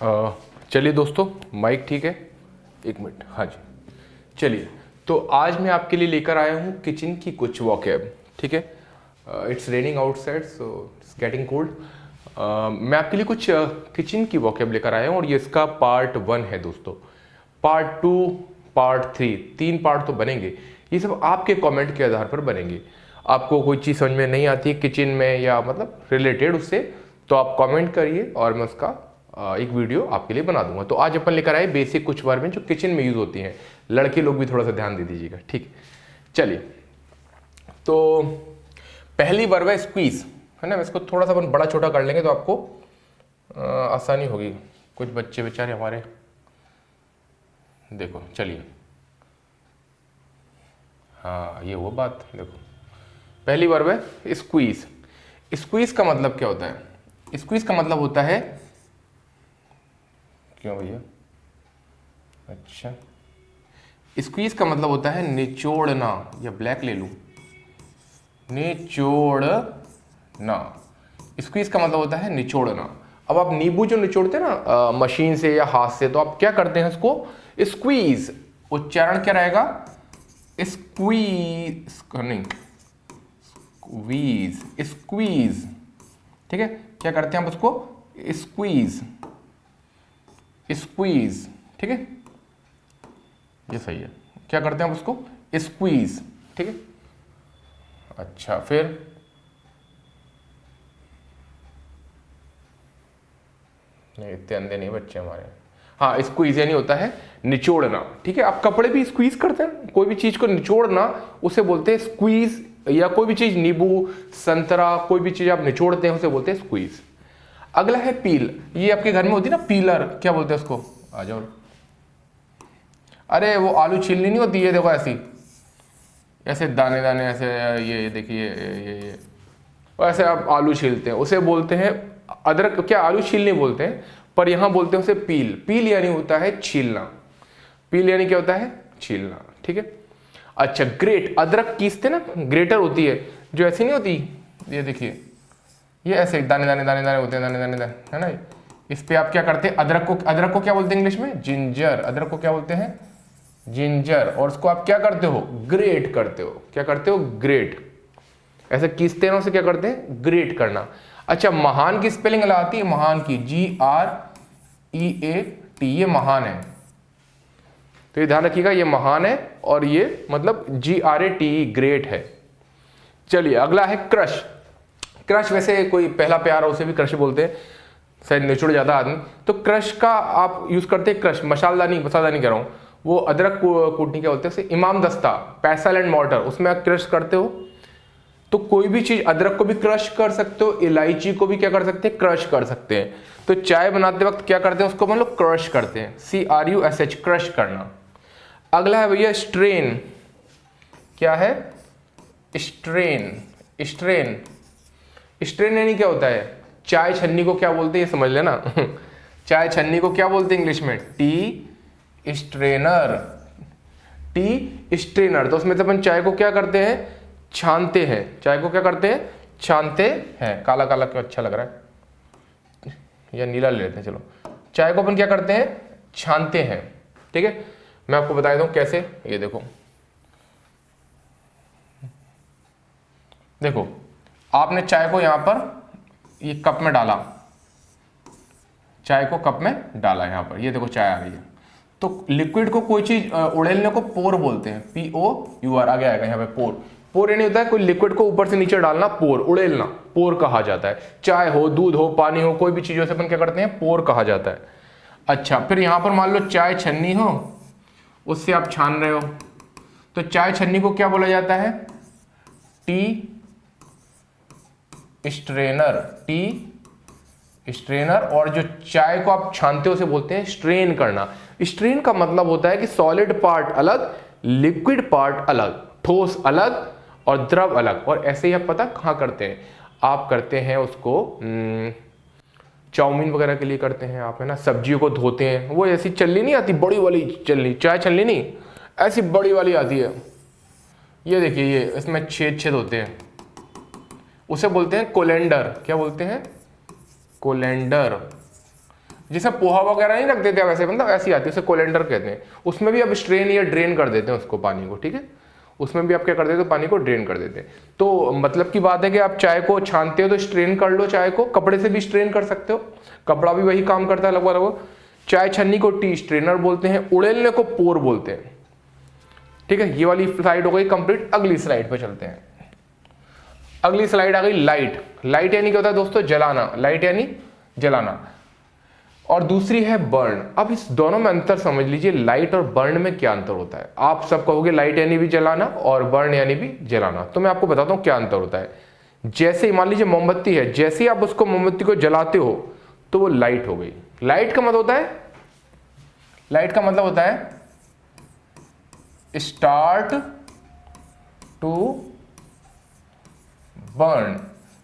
चलिए दोस्तों, माइक ठीक है? एक मिनट, हाँ जी। चलिए, तो आज मैं आपके लिए लेकर आया हूँ किचन की कुछ वॉकैब। ठीक है, it's raining outside so it's getting cold. मैं आपके लिए कुछ किचन की वॉकैब लेकर आया हूँ और ये इसका पार्ट 1 है दोस्तों। पार्ट 2, पार्ट 3, 3 पार्ट तो बनेंगे। ये सब आपके कमेंट के आधार पर बनेंगे। आपको कोई चीज़ समझ में नहीं आती है किचन में या मतलब रिलेटेड उससे, तो आप कमेंट करिए और मैं उसका एक वीडियो आपके लिए बना दूंगा। तो आज अपन लेकर आए बेसिक कुछ वर्ब जो किचन में यूज होती हैं। लड़के लोग भी थोड़ा सा ध्यान दे दीजिएगा, ठीक? चलिए, तो पहली वर्ब है स्क्वीज, है ना। इसको थोड़ा सा अपन बड़ा छोटा कर लेंगे तो आपको आसानी होगी। कुछ बच्चे बेचारे हमारे, देखो, चलिए, हाँ ये वो बात, देखो पहली वर्ब है स्क्वीज। स्क्वीज का मतलब क्या होता है? स्क्वीज का मतलब होता है, क्यों भैया, अच्छा, स्क्वीज का मतलब होता है निचोड़ना, या ब्लैक ले लूं, निचोड़ना। स्क्वीज का मतलब होता है निचोड़ना। अब आप नींबू जो निचोड़ते हैं ना मशीन से या हाथ से, तो आप क्या करते हैं उसको? स्क्वीज। उच्चारण क्या रहेगा? स्क्वीज नहीं, स्क्वीज, स्क्वीज। ठीक है, क्या करते हैं आप उसको? Squeeze, squeeze. ठीक है, ये सही है। क्या करते हैं आप उसको? स्क्वीज। ठीक है, अच्छा, फिर नहीं, इतने अंधे नहीं बच्चे हमारे। हाँ, स्क्वीज यानी होता है निचोड़ना। ठीक है, आप कपड़े भी स्क्वीज करते हैं, कोई भी चीज को निचोड़ना उसे बोलते हैं स्क्वीज। या कोई भी चीज, नींबू, संतरा, कोई भी चीज आप निचोड़ते हैं उसे बोलते हैं स्क्वीज। अगला है पील। ये आपके घर में होती है ना पीलर, क्या बोलते हैं उसको? आ जाओ। अरे वो आलू छीलनी नहीं होती है, देखो ऐसी, ऐसे दाने दाने ऐसे, ये देखिए, ये ऐसे आप आलू छीलते हैं, उसे बोलते हैं अदरक। क्या आलू छीलने बोलते हैं, पर यहां बोलते हैं उसे पील। पील यानी होता है छीलना। पील यानी क्या होता है? छीलना। ठीक है, अच्छा, ग्रेट। अदरक कीसते ना, ग्रेटर होती है जो ऐसी नहीं होती, ये देखिए, ये ऐसे दाने दाने दाने दाने होते हैं, दाने दाने दाने, है ना। इस पे आप क्या करते हैं? अदरक को क्या बोलते हैं इंग्लिश में? जिंजर। अदरक को क्या बोलते हैं? जिंजर। और उसको आप क्या करते हो? ग्रेट करते हो। क्या करते हो? ग्रेट। ऐसे कीसते हैं उसे क्या करते हैं? ग्रेट करना। अच्छा, महान की स्पेलिंग आती है? महान की GREAT, ये महान है, तो ये ध्यान रखिएगा, ये महान है, और ये मतलब GRATE, ग्रेट है। चलिए, अगला है क्रश। क्रश वैसे कोई पहला प्यार हो उसे भी क्रश बोलते हैं, शायद निचुड़ जाता आदमी, तो क्रश का आप यूज करते हैं। क्रश, मसालदानी, मसालदानी कह रहा हूं, वो अदरक कूटनी क्या बोलते हैं उसे? इमाम दस्ता, पैसल एंड मॉर्टर, उसमें आप क्रश करते हो। तो कोई भी चीज, अदरक को भी क्रश कर सकते हो, इलायची को भी क्या कर सकते हैं? क्रश कर सकते हैं। तो चाय बनाते वक्त क्या करते हैं उसको? मतलब क्रश करते हैं, CRUSH, क्रश करना। अगला है भैया स्ट्रेन। क्या है? स्ट्रेन। स्ट्रेन, स्ट्रेन यानी क्या होता है? चाय छन्नी को क्या बोलते हैं ये समझ लेना। चाय छन्नी को क्या बोलते हैं इंग्लिश में? T strainer. T strainer. तो उसमें से अपन चाय को क्या करते हैं? छानते हैं। चाय को क्या करते हैं? छानते हैं। काला काला क्यों अच्छा लग रहा है, या नीला ले लेते हैं, चलो। चाय को अपन क्या करते हैं? छानते हैं। ठीक है, मैं आपको बता दूं कैसे। ये देखो, देखो, आपने चाय को यहां पर ये कप में डाला, चाय को कप में डाला यहां पर, ये देखो चाय आ गई है। तो लिक्विड को, कोई चीज उड़ेलने को पोर बोलते हैं, POUR, आगे आएगा यहाँ पे पोर। पोर यानी होता है कोई लिक्विड को ऊपर से नीचे डालना, पोर, उड़ेलना, पोर कहा जाता है। चाय हो, दूध हो, पानी हो, कोई भी चीजों से अपन क्या करते हैं? पोर कहा जाता है। अच्छा, फिर यहां पर मान लो चाय छन्नी हो, उससे आप छान रहे हो, तो चाय छन्नी को क्या बोला जाता है? T strainer. T strainer. और जो चाय को आप छानते हो उसे बोलते हैं स्ट्रेन करना। स्ट्रेन का मतलब होता है कि सॉलिड पार्ट अलग, लिक्विड पार्ट अलग, ठोस अलग और द्रव अलग। और ऐसे ही आप पता कहाँ करते हैं? आप करते हैं उसको चाउमीन वगैरह के लिए करते हैं आप, है ना। सब्जियों को धोते हैं, वो ऐसी चलनी नहीं आती, बड़ी वाली चलनी, चाय छलनी नहीं, ऐसी बड़ी वाली आती है, ये देखिए, ये इसमें छेद छेद होते हैं, उसे बोलते हैं कोलेंडर। क्या बोलते हैं? कोलेंडर। जैसे पोहा वगैरह नहीं रख देते वैसे, मतलब ऐसी आती है, उसे कोलेंडर कहते हैं। उसमें भी अब स्ट्रेन या ड्रेन कर देते हैं उसको, पानी को, ठीक है, उसमें भी आप क्या कर देते हो, पानी को ड्रेन कर देते हैं। तो मतलब की बात है कि आप चाय को छानते हो तो स्ट्रेन कर लो चाय को, कपड़े से भी स्ट्रेन कर सकते हो, कपड़ा भी वही काम करता है लगभग लगभग। चाय छन्नी को टी स्ट्रेनर बोलते हैं, उड़ेलने को पोर बोलते हैं, ठीक है। ये वाली स्लाइड हो गई कंप्लीट। अगली स्लाइड पे चलते हैं। अगली स्लाइड आ गई लाइट। लाइट यानी क्या होता है दोस्तों, जलाना, लाइट यानी जलाना। और दूसरी है बर्न। अब इस दोनों में अंतर समझ लीजिए, लाइट और बर्न में क्या अंतर होता है। आप सब कहोगे लाइट यानी भी जलाना और बर्न यानी भी जलाना, तो मैं आपको बताता हूं क्या अंतर होता है। जैसे मान लीजिए मोमबत्ती है, जैसे ही आप उसको मोमबत्ती को जलाते हो तो वो लाइट हो गई। लाइट का मतलब होता है, लाइट का मतलब होता है स्टार्ट टू बर्न।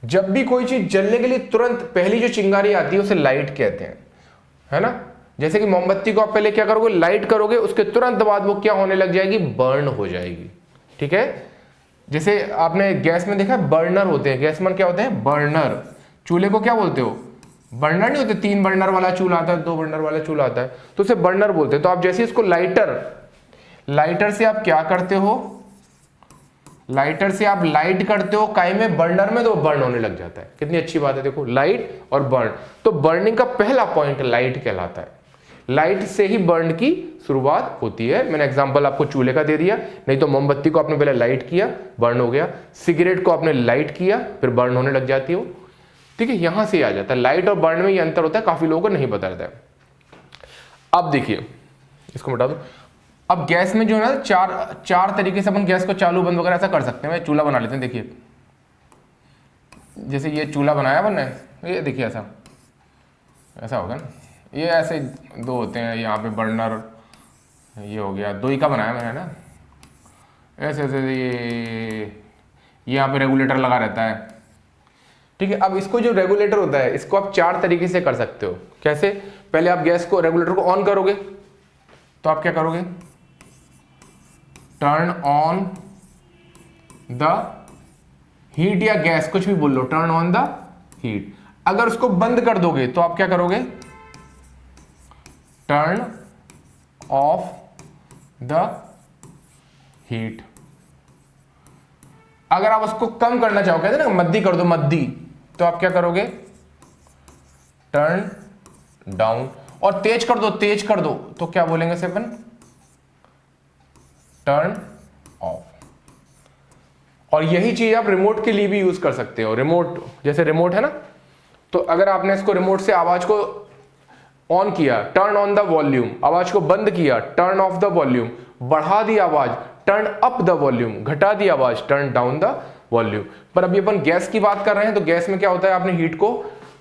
जब भी कोई चीज जलने के लिए तुरंत पहली जो चिंगारी आती है उसे लाइट कहते हैं, है ना। जैसे कि मोमबत्ती को आप पहले क्या करोगे, लाइट करोगे, उसके तुरंत बाद वो क्या होने लग जाएगी, बर्न हो जाएगी, ठीक है। जैसे आपने गैस में देखा बर्नर होते हैं, गैस में क्या होते हैं, बर्नर। चूल्हे को क्या बोलते हो, बर्नर नहीं होते, 3 बर्नर वाला चूल्हा आता है, 2 बर्नर वाला चूल्हा आता है, तो उसे बर्नर बोलते हैं। तो आप जैसे इसको लाइटर से आप क्या करते हो, लाइटर से आप लाइट करते हो काई में, बर्नर में, तो बर्न होने लग जाता है। कितनी अच्छी बात है, देखो लाइट और बर्न। तो बर्निंग का पहला पॉइंट लाइट कहलाता है। लाइट से ही बर्न की शुरुआत होती है। मैंने एग्जांपल आपको चूल्हे का दे दिया, नहीं तो मोमबत्ती को आपने पहले लाइट किया, बर्न हो गया। सिगरेट को आपने लाइट किया, फिर बर्न होने लग जाती है, ठीक है। यहां से आ जाता है। लाइट और बर्न में ये अंतर होता है, काफी लोगों को नहीं पता रहता है। अब देखिए, इसको मिटा दो। अब गैस में जो है ना, चार तरीके से अपन गैस को चालू बंद वगैरह ऐसा कर सकते हैं। चूल्हा बना लेते हैं, देखिए जैसे ये चूल्हा बनाया अपन ने, ये देखिए ऐसा होगा ना, ये ऐसे 2 होते हैं, यहाँ पे बर्नर, ये हो गया 2 ही का बनाया मैंने ना, ऐसे ऐसे ये यहाँ पे रेगुलेटर लगा रहता है, ठीक है। अब इसको जो रेगुलेटर होता है, इसको आप 4 तरीके से कर सकते हो। कैसे, पहले आप गैस को, रेगुलेटर को ऑन करोगे, तो आप क्या करोगे, टर्न ऑन द हीट या गैस, कुछ भी बोल लो, टर्न ऑन द हीट। अगर उसको बंद कर दोगे तो आप क्या करोगे, टर्न ऑफ द हीट। अगर आप उसको कम करना चाहो, कहते हैं ना मद्दी कर दो, मद्दी, तो आप क्या करोगे, टर्न डाउन। और तेज कर दो तो क्या बोलेंगे इसे अपन, टर्न ऑफ। और यही चीज आप रिमोट के लिए भी यूज कर सकते हो। रिमोट, जैसे रिमोट है ना, तो अगर आपने इसको रिमोट से आवाज को ऑन किया, टर्न ऑन द वॉल्यूम, आवाज को बंद किया, टर्न ऑफ द वॉल्यूम, बढ़ा दी आवाज, टर्न अप द वॉल्यूम, घटा दी आवाज, टर्न डाउन द वॉल्यूम। पर अभी अपन गैस की बात कर रहे हैं, तो गैस में क्या होता है, आपने हीट को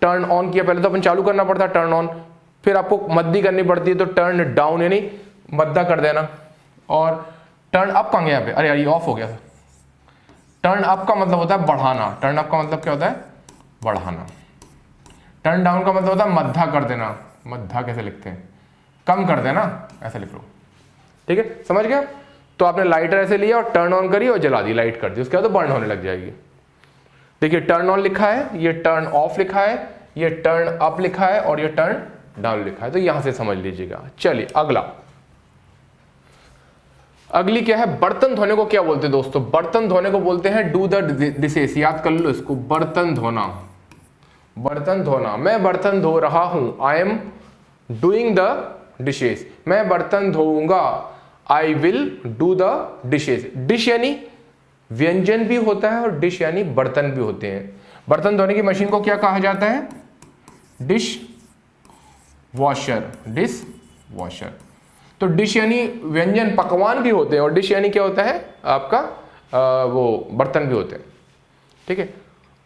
टर्न ऑन किया, पहले तो अपन चालू करना पड़ता है टर्न ऑन, फिर आपको मद्दी करनी पड़ती है, तो टर्न डाउन यानी मद्दा कर देना। और टर्न अप कहाँ गया पे, अरे यार ये ऑफ हो गया। टर्न अप का मतलब होता है बढ़ाना, टर्न अप का मतलब क्या होता है, बढ़ाना। टर्न डाउन का मतलब होता है मद्दा कर देना, मद्दा कैसे लिखते हैं, कम कर देना, ऐसा लिख लो, ठीक है, समझ गया। तो आपने लाइटर ऐसे लिया और टर्न ऑन करी और जला दी, लाइट कर दी, उसके बाद तो बर्न होने लग जाएगी। देखिए टर्न ऑन लिखा है, ये टर्न ऑफ लिखा है, ये टर्न अप लिखा है और ये टर्न डाउन लिखा है, तो यहां से समझ लीजिएगा। चलिए अगली क्या है, बर्तन धोने को क्या बोलते हैं दोस्तों, बर्तन धोने को बोलते हैं डू द डिशेस। याद कर लो इसको, बर्तन धोना, बर्तन धोना। मैं बर्तन धो रहा हूं, I am doing the dishes. मैं बर्तन धोऊंगा, I will do the dishes. Dish यानी व्यंजन भी होता है और डिश यानी बर्तन भी होते हैं। बर्तन धोने की मशीन को क्या कहा जाता है, डिश वॉशर, डिश वॉशर। तो डिश यानी व्यंजन, पकवान भी होते हैं, और डिश यानी क्या होता है आपका वो बर्तन भी होते हैं, ठीक है।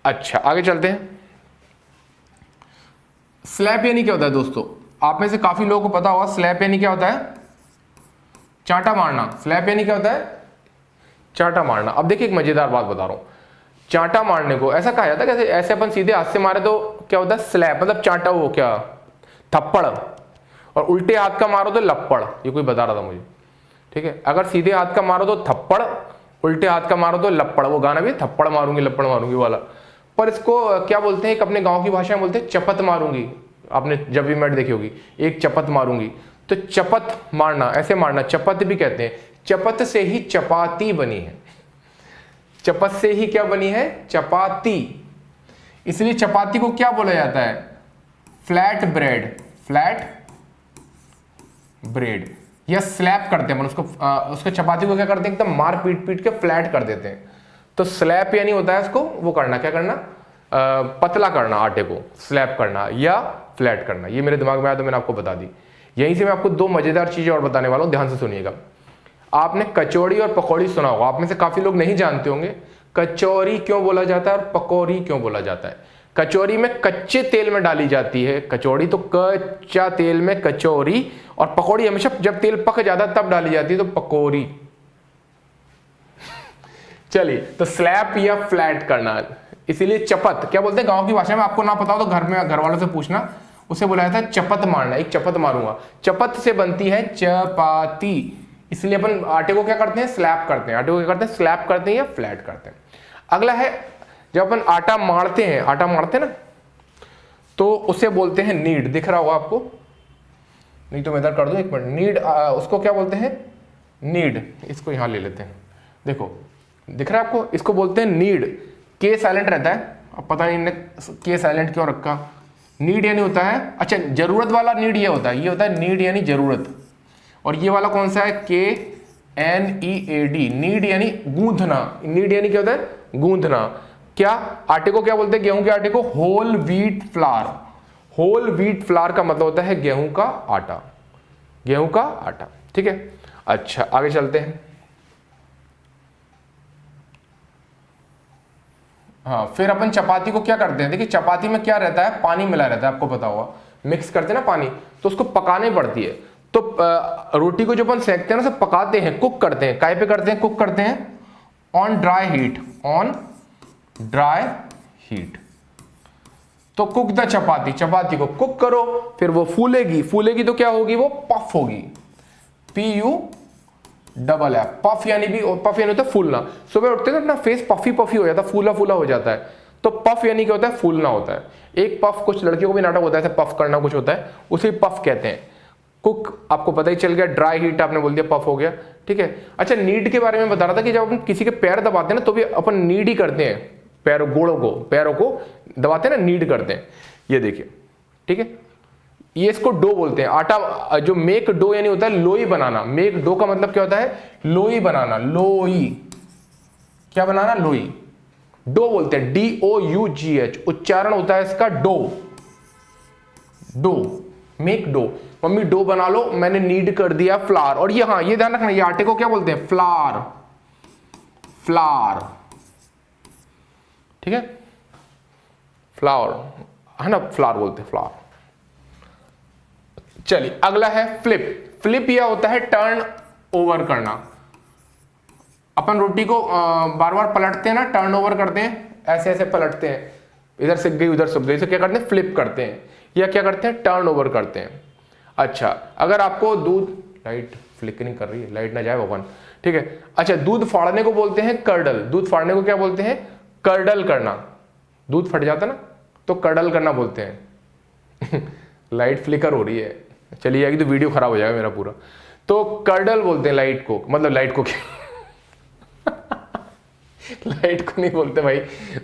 अच्छा आगे चलते हैं। स्लैप यानी क्या होता है दोस्तों, आप में से काफी लोगों को पता होगा स्लैप यानी क्या होता है, चांटा मारना। स्लैप यानी क्या होता है, चांटा मारना। अब देखिए एक मजेदार बात बता रहा हूं, चांटा मारने को ऐसा कहा जाता है, कैसे ऐसे अपन सीधे हाथ से मारे तो क्या होता है स्लैप, मतलब चांटा, वो क्या थप्पड़, और उल्टे हाथ का मारो तो लप्पड़। ये कोई बता रहा था मुझे, ठीक है। अगर सीधे हाथ का मारो तो थप्पड़, उल्टे हाथ का मारो तो लप्पड़। वो गाना भी थप्पड़ मारूंगी लप्पड़ मारूंगी वाला। पर इसको क्या बोलते हैं, एक अपने गांव की भाषा में बोलते हैं चपत मारूंगी, आपने जब भी मैट देखी होगी, एक चपत मारूंगी, तो चपत मारना, ऐसे मारना, चपत भी कहते हैं। चपत से ही चपाती बनी है, चपत से ही क्या बनी है, चपाती। इसलिए चपाती को क्या बोला जाता है, फ्लैट ब्रेड, फ्लैट ब्रेड, या स्लैप करते हैं उसको, उसको चपाती को क्या करते हैं, एकदम मार पीट पीट के फ्लैट कर देते हैं। तो स्लैप यानी होता है उसको वो करना, क्या करना, पतला करना आटे को, स्लैप करना या फ्लैट करना। ये मेरे दिमाग में आया तो मैंने आपको बता दी। यहीं से मैं आपको दो मजेदार चीजें और बताने वाला हूं, ध्यान से सुनिएगा। आपने कचौड़ी और पकौड़ी सुना होगा, आप में से काफी लोग नहीं जानते होंगे कचौरी क्यों बोला जाता है और पकौड़ी क्यों बोला जाता है। कचौरी में कच्चे तेल में डाली जाती है, कचौड़ी तो कच्चा तेल में कचौरी, और पकौड़ी हमेशा जब तेल पक जाता है तब डाली जाती है, तो पकौड़ी। चलिए, तो स्लैप या फ्लैट करना, इसीलिए चपत क्या बोलते हैं गांव की भाषा में, आपको ना पता हो तो घर में घर वालों से पूछना, उसे बुलाया था चपत मारना, एक चपत मारूंगा। चपत से बनती है चपाती, इसलिए अपन आटे को क्या करते हैं, स्लैप करते हैं। आटे को क्या करते हैं, स्लैप करते हैं या फ्लैट करते हैं। अगला है, जब अपन आटा मारते हैं, आटा मारते हैं ना, तो उसे बोलते हैं नीड। दिख रहा होगा आपको, नहीं तो मैं इधर कर दूं, एक मिनट। नीड, उसको क्या बोलते हैं, नीड। इसको यहां ले लेते हैं, देखो दिख रहा है आपको, इसको बोलते हैं नीड। के साइलेंट रहता है, अब पता नहीं के साइलेंट क्यों रखा। नीड यानी होता है, अच्छा जरूरत वाला नीड ये होता है, ये होता है नीड यानी जरूरत। और ये वाला कौन सा है, KNEAD, नीड यानी गूंथना। नीड यानी क्या होता है, गूंथना। क्या, आटे को क्या बोलते हैं, गेहूं के आटे को whole wheat flour. Whole wheat flour का मतलब होता है गेहूं का आटा, गेहूं का आटा, ठीक है। अच्छा आगे चलते हैं। हाँ, फिर अपन चपाती को क्या करते हैं, देखिए चपाती में क्या रहता है, पानी मिला रहता है, आपको पता होगा, मिक्स करते हैं ना पानी, तो उसको पकानी पड़ती है। तो रोटी को जो अपन सेकते हैं ना, सब पकाते हैं, कुक करते हैं, काय पे करते हैं, कुक करते हैं, on dry heat, on dry heat. तो कुक द चपाती, चपाती को कुक करो, फिर वो फूलेगी, फूलेगी तो क्या होगी, वो पफ होगी, PUFF, पफ यानी भी, पफ यानी होता है फूलना। सुबह उठते हैं ना, अपना फेस पफी पफी हो जाता है, फूला फूला हो जाता है, तो पफ यानी क्या होता है, फूलना होता है। एक पफ, कुछ लड़कियों को भी नाटक होता है पफ करना कुछ होता है, उसे पफ कहते हैं। कुक आपको पता ही चल गया, ड्राई हीट आपने बोल दिया, पफ हो गया, ठीक है। अच्छा नीड के बारे में बता रहा था कि जब अपन किसी के पैर दबाते हैं ना, तो भी अपन नीड ही करते हैं, पैरों पैरों को दबाते हैं ना, नीड करते हैं। ये देखिए, ठीक है, ये इसको डो बोलते हैं। आटा जो मेक डो यानी होता है लोई बनाना। मेक डो का मतलब क्या होता है, लोई बनाना, लोई, क्या बनाना, लोई, डो बोलते हैं, DOUGH, उच्चारण होता है इसका dough, dough, make dough. Mummy dough बना लो, मैंने नीड कर दिया फ्लावर। और ये, हाँ ये ध्यान रखना, ये आटे को क्या बोलते हैं, फ्लावर, फ्लावर, ठीक है, फ्लावर है ना, फ्लावर बोलते हैं, फ्लावर। चलिए अगला है फ्लिप। फ्लिप यह होता है टर्न ओवर करना। अपन रोटी को बार बार पलटते हैं ना, टर्न ओवर करते हैं, ऐसे ऐसे पलटते हैं, इधर से गई उधर से गई, क्या करते हैं, फ्लिप करते हैं, या क्या करते हैं, टर्न ओवर करते हैं। अच्छा, अगर आपको दूध, लाइट फ्लिकरिंग कर रही है, लाइट ना जाए भगवान, ठीक है। अच्छा, दूध फाड़ने को बोलते हैं कर्डल। दूध फाड़ने को क्या बोलते हैं, कर्डल करना। दूध फट जाता ना तो कर्डल करना बोलते हैं। लाइट फ्लिकर हो रही है, चलिए आगे तो वीडियो खराब हो जाएगा मेरा पूरा। तो कर्डल बोलते हैं लाइट को, मतलब लाइट को क्या लाइट को नहीं बोलते भाई,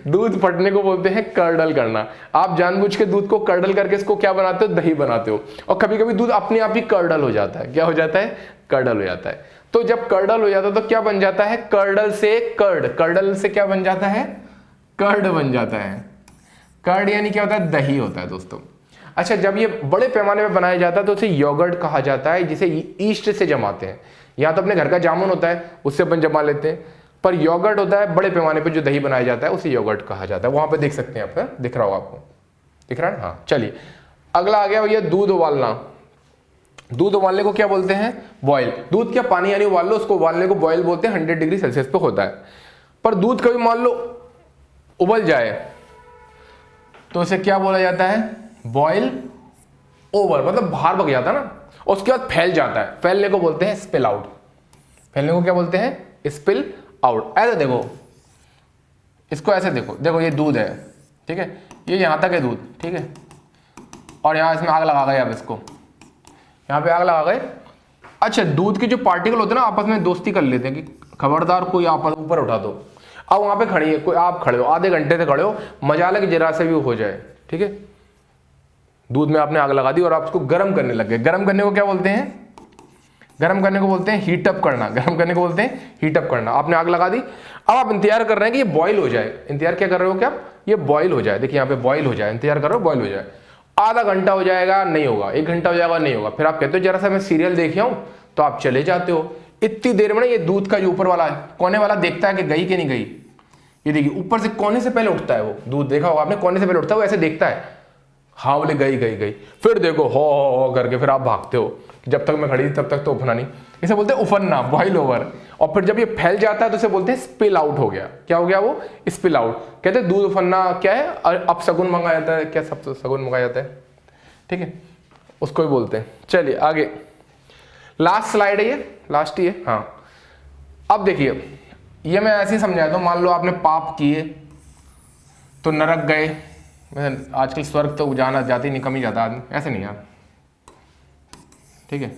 दूध फटने को बोलते हैं कर्डल करना। आप जानबूझ के दूध को कर्डल करके इसको क्या बनाते हो, दही बनाते हो, और कभी कभी दूध अपने आप ही कर्डल हो जाता है। क्या हो जाता है, कर्डल हो जाता है। तो जब कर्डल हो जाता है तो क्या बन जाता है, कर्डल से कर्ड, कर्डल से क्या बन जाता है, कर्ड बन जाता है। कर्ड यानी क्या होता है, दही होता है दोस्तों। अच्छा, जब ये बड़े पैमाने में बनाया जाता है तो उसे योगर्ट कहा जाता है, जिसे ईस्ट से जमाते हैं। यहाँ तो अपने घर का जामुन होता है, उससे अपन जमा लेते हैं, पर योगर्ट होता है बड़े पैमाने पे जो दही बनाया जाता है, उसे योगर्ट कहा जाता है। वहां पे देख सकते हैं आप, दिख रहा होगा आपको, दिख रहा है, हाँ। चलिए अगला आ गया भैया, दूध उबालना। दूध उबालने को क्या बोलते हैं, बॉयल। दूध क्या, पानी यानी उबाल लो, उसको उबालने को बॉयल बोलते हैं। 100 डिग्री सेल्सियस पे होता है। पर दूध कभी मान लो उबल जाए तो उसे क्या बोला जाता है, बॉयल ओवर, मतलब बाहर बग जाता है ना, उसके बाद फैल जाता है, फैलने को बोलते हैं स्पिल आउट। फैलने को क्या बोलते हैं, स्पिल आउट। ऐसे देखो, इसको ऐसे देखो, देखो ये दूध है, ठीक है, ये यहां तक है दूध, ठीक है, और यहाँ इसमें आग लगा गए, अब इसको यहाँ पे आग लगा गए। अच्छा, दूध के जो पार्टिकल होते हैं ना आपस में दोस्ती कर लेते हैं कि खबरदार कोई आपस ऊपर उठा दो। अब वहाँ पे खड़ी है, कोई आप खड़े हो, आधे घंटे से खड़े हो, मजाल है कि जरा से भी हो जाए, ठीक है। दूध में आपने आग लगा दी और आप उसको गर्म करने लग गए। गर्म करने को क्या बोलते हैं? गर्म करने को बोलते हैं हीटअप करना। गर्म करने को बोलते हैं हीटअप करना। आपने आग लगा दी, अब आप इंतजार कर रहे हैं कि ये बॉईल हो जाए। इंतजार क्या कर रहे हो क्या? ये बॉईल हो जाए। देखिए यहाँ पे बॉईल हो जाए, इंतजार कर रहे हो बॉईल हो जाए। आधा घंटा हो जाएगा, नहीं होगा। 1 घंटा हो जाएगा, नहीं होगा। फिर आप कहते हो जरा सा मैं सीरियल देख आऊं, तो आप चले जाते हो। इतनी देर में ना ये दूध का जो ऊपर वाला कोने वाला देखता है कि गई कि नहीं गई। ये देखिए ऊपर से कोने से पहले उठता है वो दूध, देखा होगा आपने, कोने से पहले उठता है वो, ऐसे देखता है, हाँ बोले गई गई गई। फिर देखो हो करके फिर आप भागते हो, जब तक मैं खड़ी थी तब तक तो उफना नहीं। इसे बोलते हैं उफनना, बॉइल ओवर। और फिर जब ये फैल जाता है तो इसे बोलते हैं स्पिल आउट हो गया। क्या हो गया वो? Spill out. कहते हैं दूध उफनना क्या है? अब शगुन मंगाया जाता है, क्या सब शगुन मंगाया जाता है, ठीक है, उसको ही बोलते हैं। चलिए आगे, लास्ट स्लाइड है ये, लास्ट ही है। हाँ, अब देखिए ये मैं ऐसे ही समझाता हूँ। मान लो आपने पाप किए तो नरक गए। आजकल स्वर्ग तो जाना जाते नहीं, कम ही जाता आदमी, ऐसे नहीं यार, ठीक है।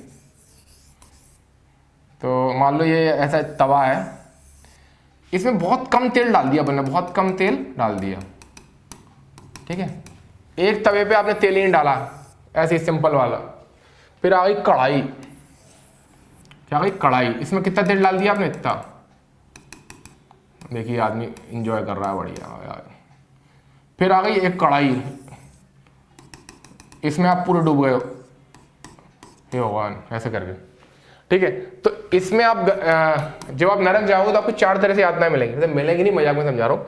तो मान लो ये ऐसा तवा है, इसमें बहुत कम तेल डाल दिया आपने, बहुत कम तेल डाल दिया, ठीक है। एक तवे पे आपने तेल ही नहीं डाला, ऐसे ही सिंपल वाला। फिर आ गई कढ़ाई, क्या गई कढ़ाई, इसमें कितना तेल डाल दिया आपने? इतना। देखिए आदमी इंजॉय कर रहा है, बढ़िया यार। फिर आ गई एक कढ़ाई, इसमें आप पूरे डूब गए हो, हे भगवान, ऐसे करके, ठीक है। तो इसमें आप जब आप नरक जाओगे तो आपको 4 तरह से यातनाएं मिलेंगी। मिलेंगी नहीं, मजाक में समझा रहा हूं।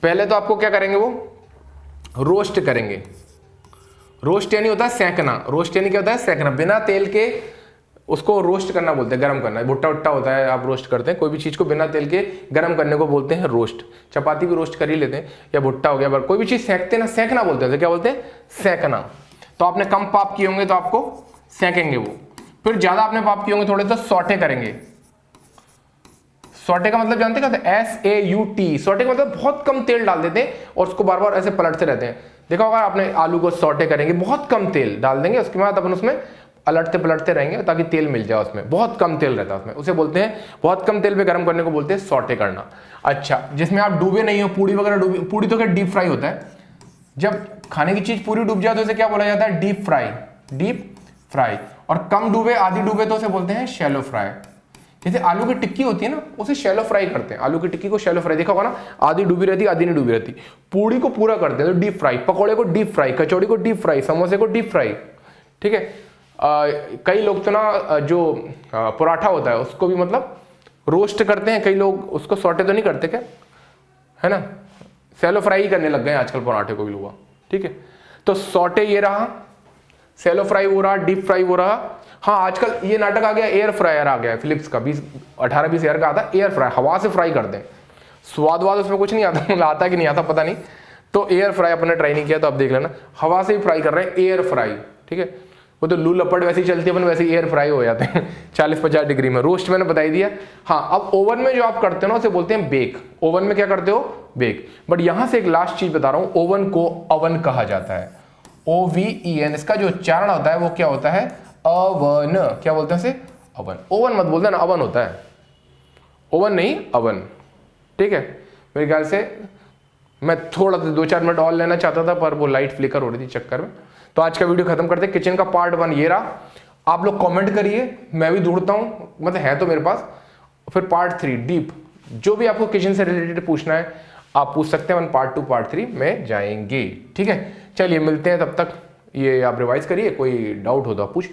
पहले तो आपको क्या करेंगे, वो रोस्ट करेंगे। रोस्ट यानी होता है सेंकना। रोस्ट यानी क्या होता है? सेंकना, बिना तेल के उसको रोस्ट करना बोलते हैं, गर्म करना। भुट्टा उट्टा होता है, आप रोस्ट करते हैं, कोई भी चीज को बिना तेल के गर्म करने को बोलते हैं रोस्ट। चपाती भी रोस्ट कर ही लेते हैं, या भुट्टा हो गया, कोई भी चीज सेंकते हैं ना, सेंकना बोलते हैं। तो क्या बोलते हैं? सेंकना। तो आपने कम पाप किए होंगे तो आपको सेंकेंगे वो। फिर ज्यादा आपने पाप किए होंगे थोड़े, तो सौटे करेंगे। सौटे का मतलब जानते हैं? SAUT। सौटे का मतलब बहुत कम तेल डाल देते हैं और उसको बार बार ऐसे पलटते रहते हैं। देखा होगा आपने, आलू को सौटे करेंगे, बहुत कम तेल डाल देंगे, उसके बाद अपन उसमें पलटते पलटते रहेंगे ताकि तेल मिल जाए उसमें। बहुत कम तेल रहता है उसमें, उसे बोलते हैं, बहुत कम तेल पे गर्म करने को बोलते हैं सौटे करना। अच्छा, जिसमें आप डूबे नहीं हो, पूड़ी वगैरह डूबी, पूड़ी तो क्या डीप फ्राई होता है। जब खाने की चीज पूरी डूब जाए तो उसे क्या बोला जाता है? Deep fry. Deep fry. और कम डूबे, आधी डूबे तो उसे बोलते हैं शैलो फ्राई। जैसे आलू की टिक्की होती है ना, उसे शैलो फ्राई करते हैं। आलू की टिक्की को शैलो फ्राई, देखा होगा ना, आधी डूबी रहती, आधी नहीं डूबी रहती। पूड़ी को पूरा करते हैं तो डीप फ्राई, पकौड़े को डीप फ्राई, कचौड़ी को डीप फ्राई, समोसे को डीप फ्राई, ठीक है। कई लोग तो ना जो पराठा होता है उसको भी मतलब रोस्ट करते हैं, कई लोग उसको सौटे तो नहीं करते क्या, है ना, शैलो फ्राई ही करने लग गए आजकल पराठे को भी लोग, ठीक है। तो सौटे ये रहा, शैलो फ्राई वो रहा, डीप फ्राई वो रहा। हाँ, आजकल ये नाटक आ गया, एयर फ्रायर आ गया है, फिलिप्स का 18-20 हज़ार का आता है एयर फ्राई, हवा से फ्राई करते हैं। स्वाद वाद उसमें कुछ नहीं आता, आता कि नहीं आता पता नहीं। तो एयर फ्राई अपने ट्राई नहीं किया, तो आप देख लेना, हवा से ही फ्राई कर रहे हैं, एयर फ्राई, ठीक है। वो तो लू लपट वैसे ही चलती है, अपन वैसे ही एयर फ्राई हो जाते हैं 40-50 डिग्री में। रोस्ट मैंने बता ही दिया। हाँ, अब ओवन में जो आप करते हो ना उसे बोलते हैं बेक। ओवन में क्या करते हो? बेक। बट यहां से एक लास्ट चीज बता रहा हूं, ओवन को अवन कहा जाता है, OVEN। इसका जो उच्चारण होता है वो क्या होता है? अवन। क्या बोलते हैं इसे? अवन। ओवन मत बोलते ना, अवन होता है, ओवन नहीं अवन, ठीक है। मेरे ख्याल से मैं थोड़ा 2-4 मिनट और लेना चाहता था, पर वो लाइट फ्लिकर हो रही थी चक्कर में। तो आज का वीडियो खत्म करते हैं। किचन का पार्ट 1 ये रहा। आप लोग कमेंट करिए, मैं भी ढूंढता हूँ, मतलब है तो मेरे पास। फिर पार्ट 3 डीप, जो भी आपको किचन से रिलेटेड पूछना है आप पूछ सकते हैं। पार्ट 2 पार्ट 3 में जाएंगे, ठीक है। चलिए मिलते हैं, तब तक ये आप रिवाइज करिए, कोई डाउट हो तो आप पूछ